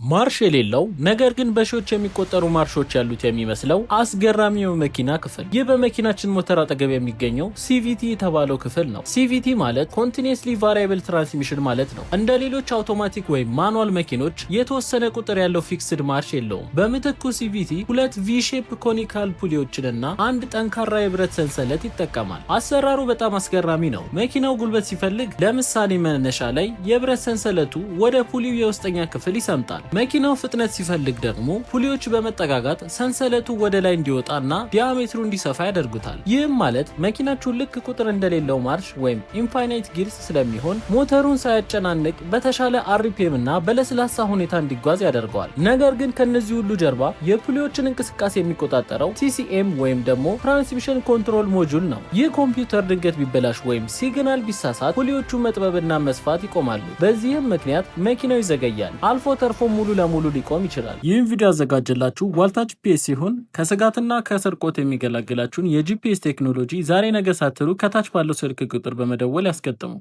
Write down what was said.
ማርሽ የሌለው ነገር ግን በሺዎች የሚቆጠሩ ማርሾች ያሉት የሚመስለው አስገራሚው መኪና ክፍል። ይህ በመኪናችን ሞተር አጠገብ የሚገኘው ሲቪቲ የተባለው ክፍል ነው። ሲቪቲ ማለት ኮንቲኒየስሊ ቫሪያብል ትራንስሚሽን ማለት ነው። እንደ ሌሎች አውቶማቲክ ወይም ማኑዋል መኪኖች የተወሰነ ቁጥር ያለው ፊክስድ ማርሽ የለውም። በምትኩ ሲቪቲ ሁለት ቪ-ሼፕ ኮኒካል ፑሊዎችንና አንድ ጠንካራ የብረት ሰንሰለት ይጠቀማል። አሰራሩ በጣም አስገራሚ ነው። መኪናው ጉልበት ሲፈልግ፣ ለምሳሌ መነሻ ላይ የብረት ሰንሰለቱ ወደ ፑሊው የውስጠኛ ክፍል ይሰምጣል። መኪናው ፍጥነት ሲፈልግ ደግሞ ፑሊዎች በመጠጋጋት ሰንሰለቱ ወደ ላይ እንዲወጣና ዲያሜትሩ እንዲሰፋ ያደርጉታል። ይህም ማለት መኪናችሁ ልክ ቁጥር እንደሌለው ማርሽ ወይም ኢንፋይናይት ጊርስ ስለሚሆን ሞተሩን ሳያጨናንቅ በተሻለ አርፒኤም እና በለስላሳ ሁኔታ እንዲጓዝ ያደርገዋል። ነገር ግን ከነዚህ ሁሉ ጀርባ የፑሊዎችን እንቅስቃሴ የሚቆጣጠረው ሲሲኤም ወይም ደግሞ ትራንስሚሽን ኮንትሮል ሞጁል ነው። ይህ ኮምፒውተር ድንገት ቢበላሽ ወይም ሲግናል ቢሳሳት ፑሊዎቹ መጥበብና መስፋት ይቆማሉ። በዚህም ምክንያት መኪናው ይዘገያል፣ አልፎ ተርፎ ሙሉ ለሙሉ ሊቆም ይችላል። ይህን ቪዲዮ ያዘጋጀላችሁ ዋልታ ጂፒኤስ ሲሆን ከስጋትና ከስርቆት የሚገላግላችሁን የጂፒኤስ ቴክኖሎጂ ዛሬ ነገ ሳትሉ ከታች ባለው ስልክ ቁጥር በመደወል ያስገጥሙ።